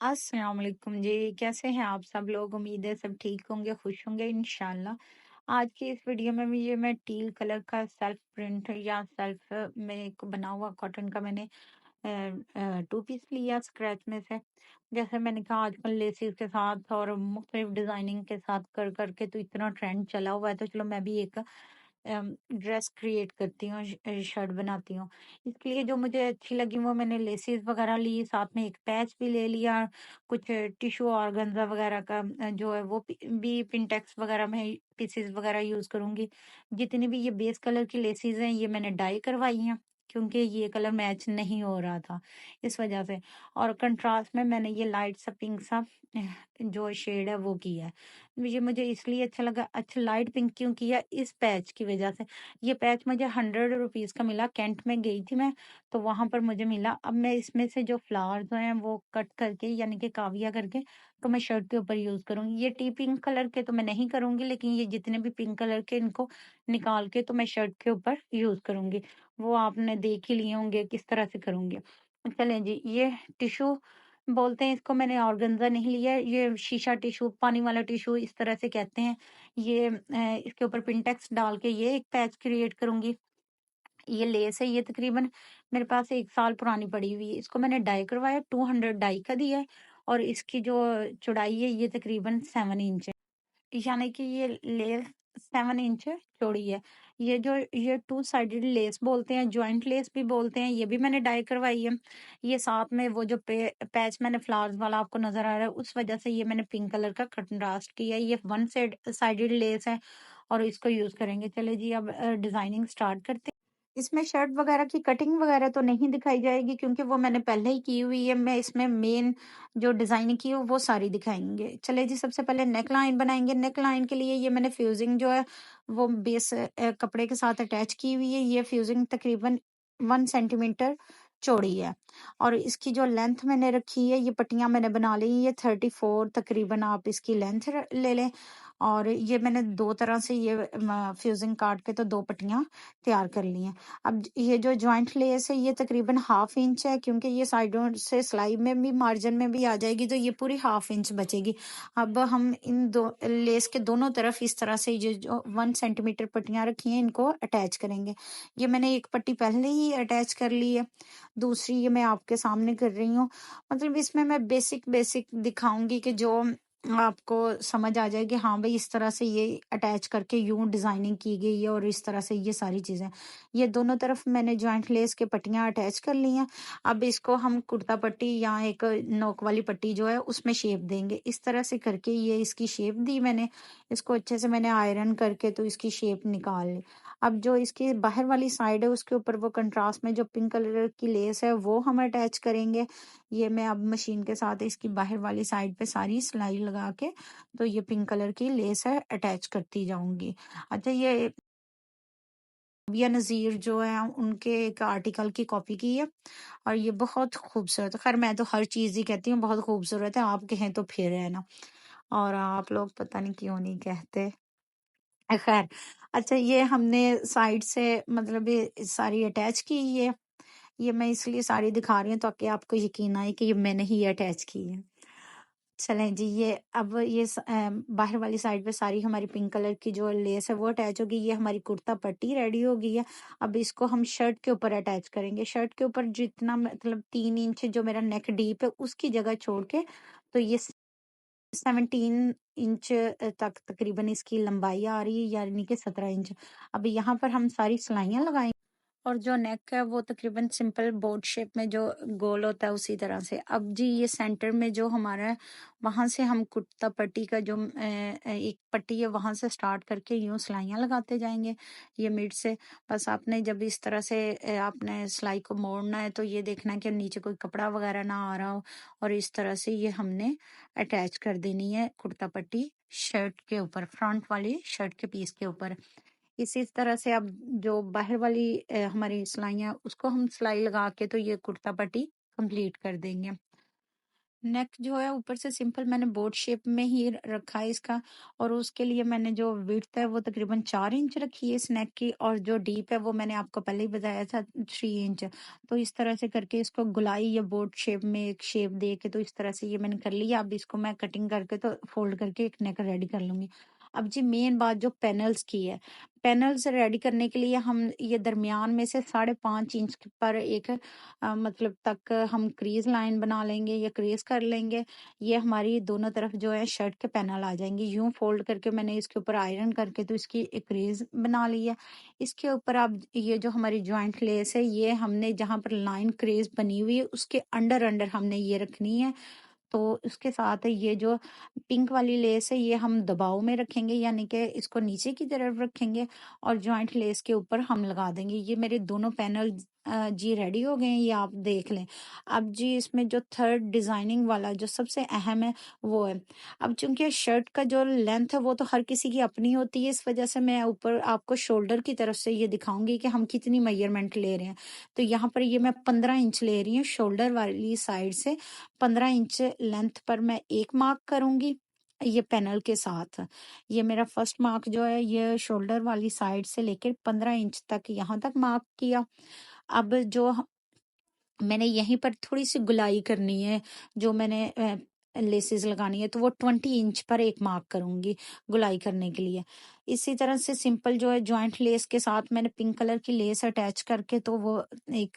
अस्सलाम वालेकुम जी, कैसे हैं आप सब लोग? उम्मीद है सब ठीक होंगे, खुश होंगे इंशाल्लाह। आज की इस वीडियो में भी ये मैं टील कलर का सेल्फ प्रिंट या सेल्फ में एक बना हुआ कॉटन का मैंने टू पीस लिया स्क्रैच में से। जैसे मैंने कहा आजकल लेसिस के साथ और मुख्तलिफ डिजाइनिंग के साथ कर करके तो इतना ट्रेंड चला हुआ है, तो चलो मैं भी एक ड्रेस क्रिएट करती हूँ, शर्ट बनाती हूँ। इसके लिए जो मुझे अच्छी लगी वो मैंने लेसिस वगैरह ली, साथ में एक पैच भी ले लिया, कुछ टिश्यू ऑर्गेन्जा वगैरह का जो है वो भी पिंटेक्स वगैरह में पीसेस वगैरह यूज करूंगी। जितनी भी ये बेस कलर की लेसिस हैं ये मैंने डाई करवाई हैं, क्योंकि ये कलर मैच नहीं हो रहा था इस वजह से। और कंट्रास्ट में मैंने ये लाइट सा पिंक सा जो शेड है वो किया है। ये मुझे इसलिए अच्छा लगा। अच्छा, लाइट पिंक क्यों किया? इस पैच की वजह से। ये पैच मुझे 100 रुपीज का मिला, कैंट में गई थी मैं, तो वहां पर मुझे मिला। अब मैं इसमें से जो फ्लावर्स हैं वो कट करके यानी कि काविया करके तो मैं शर्ट के ऊपर यूज करूंगी। ये टी पिंक कलर के तो मैं नहीं करूंगी, लेकिन ये जितने भी पिंक कलर के इनको निकाल के तो मैं शर्ट के ऊपर यूज करूंगी। वो आपने देख ही लिए होंगे किस तरह से करूंगी। चलें जी, ये टिश्यू बोलते हैं इसको, मैंने ऑर्गेन्जा नहीं लिया है, ये शीशा टिश्यू, पानी वाला टिश्यू इस तरह से कहते हैं। ये इसके ऊपर पिंटेक्स डाल के ये एक पैच क्रिएट करूंगी। ये लेस है, ये तकरीबन मेरे पास 1 साल पुरानी पड़ी हुई है। इसको मैंने डाई करवाया, 200 डाई का दिया है। और इसकी जो चौड़ाई है ये तकरीबन 7 इंच है, यानी कि ये लेस 7 इंच चौड़ी है। ये टू साइडेड लेस बोलते हैं, जॉइंट लेस भी बोलते हैं, ये भी मैंने डाई करवाई है। ये साथ में वो जो पैच मैंने फ्लावर्स वाला आपको नजर आ रहा है उस वजह से ये मैंने पिंक कलर का कंट्रास्ट किया है। ये वन साइडेड लेस है और इसको यूज करेंगे। चले जी, अब डिजाइनिंग स्टार्ट करते हैं। इसमें शर्ट वगैरह की कटिंग वगैरह तो नहीं दिखाई जाएगी, क्योंकि वो मैंने पहले ही की हुई है। मैं इसमें मेन जो डिजाइनिंग की है वो सारी दिखाएंगे। चले जी, सबसे पहले नेक लाइन बनाएंगे। नेक लाइन के लिए ये मैंने फ्यूजिंग जो है वो बेस कपड़े के साथ अटैच की हुई है। ये फ्यूजिंग तकरीबन 1 सेंटीमीटर चौड़ी है। और इसकी जो लेंथ मैंने रखी है, ये पट्टियां मैंने बना ली है, ये 34 तकरीबन आप इसकी लेंथ ले लें। और ये मैंने दो तरह से ये फ्यूजिंग काट के तो दो पट्टियां तैयार कर ली हैं। अब ये जो जॉइंट लेस है ये तकरीबन 1/2 इंच है, क्योंकि ये साइडों से सिलाई में भी मार्जिन में भी आ जाएगी, तो ये पूरी 1/2 इंच बचेगी। अब हम इन दो लेस के दोनों तरफ इस तरह से ये जो 1 सेंटीमीटर पट्टियां रखी हैं इनको अटैच करेंगे। ये मैंने एक पट्टी पहले ही अटैच कर ली है, दूसरी ये मैं आपके सामने कर रही हूँ। मतलब इसमें मैं बेसिक बेसिक दिखाऊंगी कि जो आपको समझ आ जाए कि हाँ भाई इस तरह से ये अटैच करके यूं डिजाइनिंग की गई है और इस तरह से ये सारी चीजें। ये दोनों तरफ मैंने जॉइंट लेस के पट्टियां अटैच कर ली हैं। अब इसको हम कुर्ता पट्टी या एक नोक वाली पट्टी जो है उसमें शेप देंगे। इस तरह से करके ये इसकी शेप दी मैंने। इसको अच्छे से मैंने आयरन करके तो इसकी शेप निकाल ली। अब जो इसकी बाहर वाली साइड है उसके ऊपर वो कंट्रास्ट में जो पिंक कलर की लेस है वो हम अटैच करेंगे। ये मैं अब मशीन के साथ इसकी बाहर वाली साइड पे सारी सिलाई लगा के तो ये पिंक कलर की लेस है अटैच करती जाऊंगी। अच्छा, ये बिया नज़ीर जो है उनके एक आर्टिकल की कॉपी की है और ये बहुत खूबसूरत है। खैर मैं तो हर चीज ही कहती हूँ बहुत खूबसूरत है, आप कहें तो फिर है ना, और आप लोग पता नहीं क्यों नहीं कहते। खैर, अच्छा, ये हमने साइड से मतलब ये सारी अटैच की है। ये मैं इसलिए सारी दिखा रही हूँ ताकि आपको यकीन आए कि ये मैंने ही अटैच की है। चलें जी, ये अब ये बाहर वाली साइड पे सारी हमारी पिंक कलर की जो लेस है वो अटैच होगी। ये हमारी कुर्ता पट्टी रेडी हो गई है। अब इसको हम शर्ट के ऊपर अटैच करेंगे। शर्ट के ऊपर जितना मतलब 3 इंच जो मेरा नेक डीप है उसकी जगह छोड़ के तो ये 17 इंच तक तकरीबन इसकी लंबाई आ रही है, यानी कि 17 इंच। अब यहाँ पर हम सारी सिलाइयाँ लगाएंगे। और जो नेक है वो तकरीबन सिंपल बोट शेप में जो गोल होता है उसी तरह से। अब जी, ये सेंटर में जो हमारा है वहां से हम कुर्ता पट्टी का जो एक पट्टी है वहां से स्टार्ट करके यूं सिलाइयां लगाते जाएंगे, ये मिड से। बस आपने जब इस तरह से आपने सिलाई को मोड़ना है तो ये देखना है कि नीचे कोई कपड़ा वगैरह ना आ रहा हो, और इस तरह से ये हमने अटैच कर देनी है कुर्ता पट्टी शर्ट के ऊपर, फ्रंट वाली शर्ट के पीस के ऊपर। इसी तरह से अब जो बाहर वाली हमारी सिलाइयाँ उसको हम सिलाई लगा के तो ये कुर्ता पट्टी कंप्लीट कर देंगे। नेक जो है ऊपर से सिंपल मैंने बोट शेप में ही रखा है इसका, और उसके लिए मैंने जो विड्थ है वो तकरीबन 4 इंच रखी है इस नेक की, और जो डीप है वो मैंने आपको पहले ही बताया था 3 इंच। तो इस तरह से करके इसको गुलाई या बोट शेप में एक शेप दे के, तो इस तरह से ये मैंने कर लिया। अब इसको मैं कटिंग करके तो फोल्ड करके एक नेक रेडी कर लूंगी। अब जी मेन बात जो पैनल्स की है, पैनल्स रेडी करने के लिए हम ये दरमियान में से 5.5 इंच पर एक मतलब तक हम क्रीज लाइन बना लेंगे या क्रीज कर लेंगे। ये हमारी दोनों तरफ जो है शर्ट के पैनल आ जाएंगे। यूं फोल्ड करके मैंने इसके ऊपर आयरन करके तो इसकी एक क्रीज बना ली है। इसके ऊपर अब ये जो हमारी जॉइंट लेस है, ये हमने जहां पर लाइन क्रीज बनी हुई है उसके अंडर अंडर हमने ये रखनी है। तो उसके साथ ये जो पिंक वाली लेस है ये हम दबाव में रखेंगे, यानी कि इसको नीचे की तरफ रखेंगे और जॉइंट लेस के ऊपर हम लगा देंगे। ये मेरे दोनों पैनल जी रेडी हो गए हैं, ये आप देख लें। अब जी इसमें जो थर्ड डिजाइनिंग वाला जो सबसे अहम है वो है, अब चूंकि शर्ट का जो लेंथ है वो तो हर किसी की अपनी होती है, इस वजह से मैं ऊपर आपको शोल्डर की तरफ से ये दिखाऊंगी कि हम कितनी मेजरमेंट ले रहे हैं। तो यहाँ पर ये मैं 15 इंच ले रही हूँ शोल्डर वाली साइड से। 15 इंच लेंथ पर मैं एक मार्क करूंगी ये पैनल के साथ। ये मेरा फर्स्ट मार्क जो है ये शोल्डर वाली साइड से लेकर 15 इंच तक यहाँ तक मार्क किया। अब जो मैंने यहीं पर थोड़ी सी गुलाई करनी है, जो मैंने लेसेस लगानी है, तो वो 20 इंच पर एक मार्क करूंगी गुलाई करने के लिए। इसी तरह से सिंपल जो है जॉइंट लेस के साथ मैंने पिंक कलर की लेस अटैच करके तो वो एक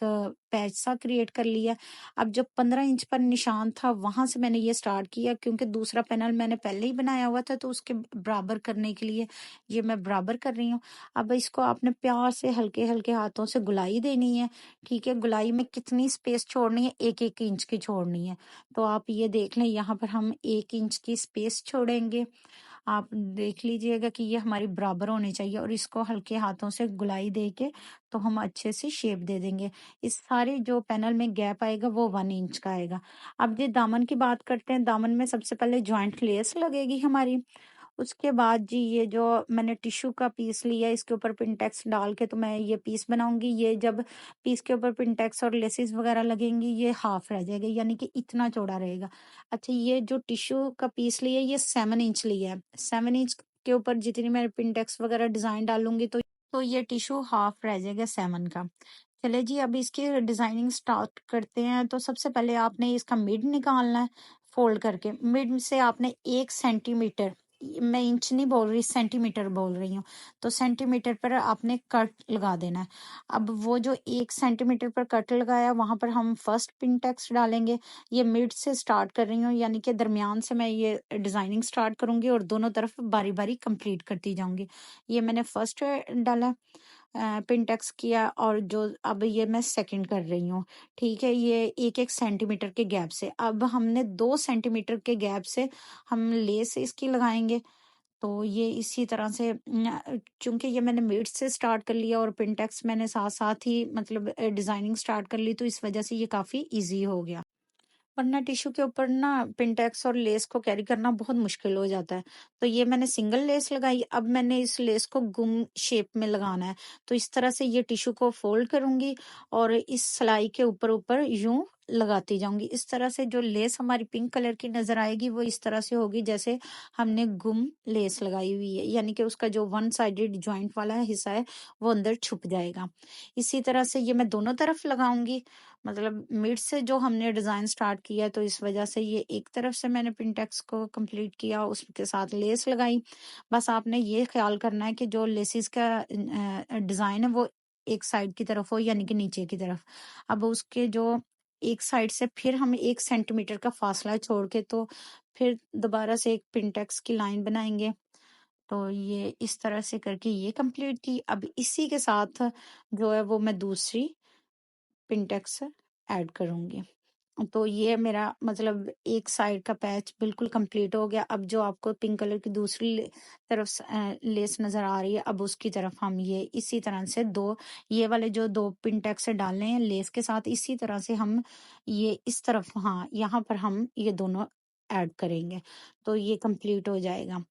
पैच सा क्रिएट कर लिया। अब जब 15 इंच पर निशान था वहां से मैंने ये स्टार्ट किया, क्योंकि दूसरा पैनल मैंने पहले ही बनाया हुआ था, तो उसके बराबर करने के लिए ये मैं बराबर कर रही हूँ। अब इसको आपने प्यार से हल्के हल्के हाथों से गुलाई देनी है। ठीक है, गुलाई में कितनी स्पेस छोड़नी है, 1-1 इंच की छोड़नी है। तो आप ये देख लें, यहाँ पर हम 1 इंच की स्पेस छोड़ेंगे। आप देख लीजिएगा कि ये हमारी बराबर होनी चाहिए, और इसको हल्के हाथों से गुलाई दे के तो हम अच्छे से शेप दे देंगे। इस सारे जो पैनल में गैप आएगा वो 1 इंच का आएगा। अब ये दामन की बात करते हैं। दामन में सबसे पहले जॉइंट लेस लगेगी हमारी। उसके बाद जी ये जो मैंने टिश्यू का पीस लिया इसके ऊपर पिंटेक्स डाल के तो मैं ये पीस बनाऊंगी। ये जब पीस के ऊपर पिंटेक्स और लेसिस वगैरह लगेंगी ये हाफ रह जाएगा, यानी कि इतना चौड़ा रहेगा। अच्छा, ये जो टिश्यू का पीस लिया ये 7 इंच लिया है। 7 इंच के ऊपर जितनी मैं पिंटेक्स वगैरह डिजाइन डालूंगी तो ये टिश्यू हाफ रह जाएगा 7 का। चले जी, अब इसकी डिजाइनिंग स्टार्ट करते हैं। तो सबसे पहले आपने इसका मिड निकालना है। फोल्ड करके मिड से आपने 1 सेंटीमीटर, मैं इंच नहीं बोल रही, सेंटीमीटर बोल रही हूँ, तो सेंटीमीटर पर आपने कट लगा देना है। अब वो जो 1 सेंटीमीटर पर कट लगाया वहां पर हम फर्स्ट पिन टेक्स्ट डालेंगे। ये मिड से स्टार्ट कर रही हूँ, यानी कि दरमियान से मैं ये डिजाइनिंग स्टार्ट करूंगी और दोनों तरफ बारी बारी कंप्लीट करती जाऊंगी। ये मैंने फर्स्ट डाला, पिंटेक्स किया, और जो अब ये मैं सेकंड कर रही हूँ। ठीक है, ये 1-1 सेंटीमीटर के गैप से, अब हमने 2 सेंटीमीटर के गैप से हम लेस इसकी लगाएंगे। तो ये इसी तरह से चूंकि ये मैंने मिड से स्टार्ट कर लिया और पिंटेक्स मैंने साथ साथ ही मतलब डिजाइनिंग स्टार्ट कर ली, तो इस वजह से ये काफी इजी हो गया। वरना टिश्यू के ऊपर ना पिंटेक्स और लेस को कैरी करना बहुत मुश्किल हो जाता है। तो ये मैंने सिंगल लेस लगाई, अब मैंने इस लेस को गुम शेप में लगाना है। तो इस तरह से ये टिश्यू को फोल्ड करूंगी और इस सिलाई के ऊपर ऊपर यूं लगाती जाऊंगी। इस तरह से जो लेस हमारी पिंक कलर की नजर आएगी वो इस तरह से होगी जैसे हमने गुम लेस लगाई हुई है, यानी कि उसका जो वन साइडेड जॉइंट वाला हिस्सा है वो अंदर छुप जाएगा। इसी तरह से ये मैं दोनों तरफ लगाऊंगी। मतलब मिड से जो हमने डिजाइन स्टार्ट किया तो इस वजह से ये एक तरफ से मैंने पिंटेक्स को कंप्लीट किया, उसके साथ लेस लगाई। बस आपने ये ख्याल करना है कि जो लेसिस का डिजाइन है वो एक साइड की तरफ हो, यानी कि नीचे की तरफ। अब उसके जो एक साइड से फिर हम 1 सेंटीमीटर का फासला छोड़ के तो फिर दोबारा से एक पिंटेक्स की लाइन बनाएंगे। तो ये इस तरह से करके ये कंप्लीट की। अब इसी के साथ जो है वो मैं दूसरी पिंटेक्स ऐड करूंगी। तो ये मेरा मतलब एक साइड का पैच बिल्कुल कंप्लीट हो गया। अब जो आपको पिंक कलर की दूसरी तरफ लेस नजर आ रही है, अब उसकी तरफ हम ये इसी तरह से दो, ये वाले जो दो पिंटेक्स डालने हैं लेस के साथ, इसी तरह से हम ये इस तरफ, हाँ यहाँ पर हम ये दोनों ऐड करेंगे, तो ये कंप्लीट हो जाएगा।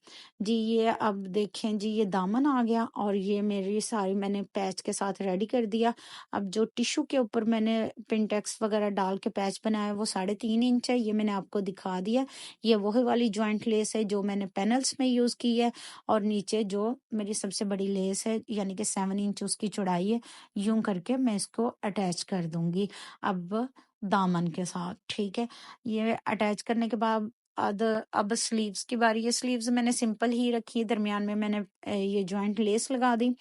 जी ये अब देखें जी, ये दामन आ गया और ये मेरी सारी मैंने पैच के साथ रेडी कर दिया। अब जो टिश्यू के ऊपर मैंने पिंटेक्स वगैरह डाल के पैच बनाया वो 3.5 इंच है, ये मैंने आपको दिखा दिया। ये वही वाली जॉइंट लेस है जो मैंने पैनल्स में यूज की है, और नीचे जो मेरी सबसे बड़ी लेस है यानी कि 7 इंच उसकी चौड़ाई है, यूं करके मैं इसको अटैच कर दूंगी अब दामन के साथ। ठीक है, ये अटैच करने के बाद अब स्लीव्स की बारी है। स्लीव्स मैंने सिंपल ही रखी है, दरमियान में मैंने ये जॉइंट लेस लगा दी।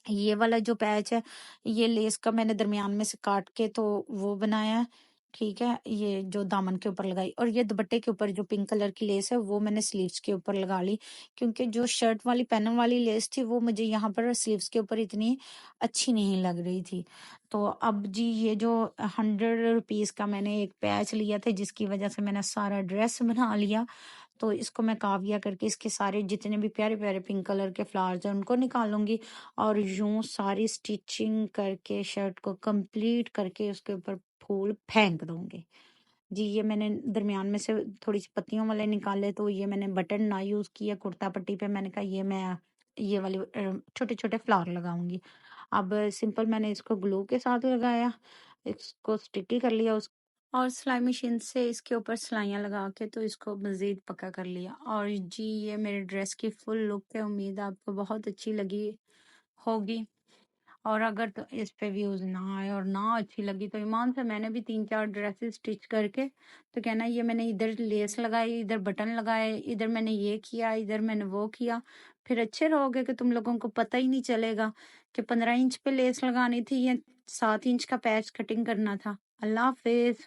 ये वाला जो पैच है, ये लेस का मैंने दरमियान में से काट के तो वो बनाया है। ठीक है, ये जो दामन के ऊपर लगाई, और ये दुपट्टे के ऊपर जो पिंक कलर की लेस है वो मैंने स्लीव्स के ऊपर लगा ली, क्योंकि जो शर्ट वाली पैनल वाली लेस थी वो मुझे यहाँ पर स्लीव्स के ऊपर इतनी अच्छी नहीं लग रही थी। तो अब जी ये जो 100 रुपीज का मैंने एक पैच लिया था, जिसकी वजह से मैंने सारा ड्रेस बना लिया, तो इसको मैं काविया करके इसके सारे जितने भी प्यारे प्यारे पिंक कलर के फ्लावर्स हैं उनको निकालूंगी, और यूं सारी स्टिचिंग करके शर्ट को कंप्लीट करके उसके ऊपर फूल फेंक दूंगी। जी ये मैंने दरमियान में से थोड़ी सी पत्तियों वाले निकाले, तो ये मैंने बटन ना यूज किया कुर्ता पट्टी पे, मैंने कहा ये मैं ये वाली छोटे छोटे फ्लावर लगाऊंगी। अब सिंपल मैंने इसको ग्लू के साथ लगाया, इसको स्टिकी कर लिया और सिलाई मशीन से इसके ऊपर सिलाइयाँ लगा के तो इसको मज़ीद पक्का कर लिया। और जी ये मेरे ड्रेस की फुल लुक है, उम्मीद आपको बहुत अच्छी लगी होगी। और अगर तो इस पे व्यूज ना आए और ना अच्छी लगी तो ईमान से मैंने भी 3-4 ड्रेसेस स्टिच करके तो कहना ये मैंने इधर लेस लगाई, इधर बटन लगाए, इधर मैंने ये किया, इधर मैंने वो किया। फिर अच्छे रहोगे कि तुम लोगों को पता ही नहीं चलेगा कि 15 इंच पे लेस लगानी थी या 7 इंच का पैच कटिंग करना था। अल्लाह हाफिज।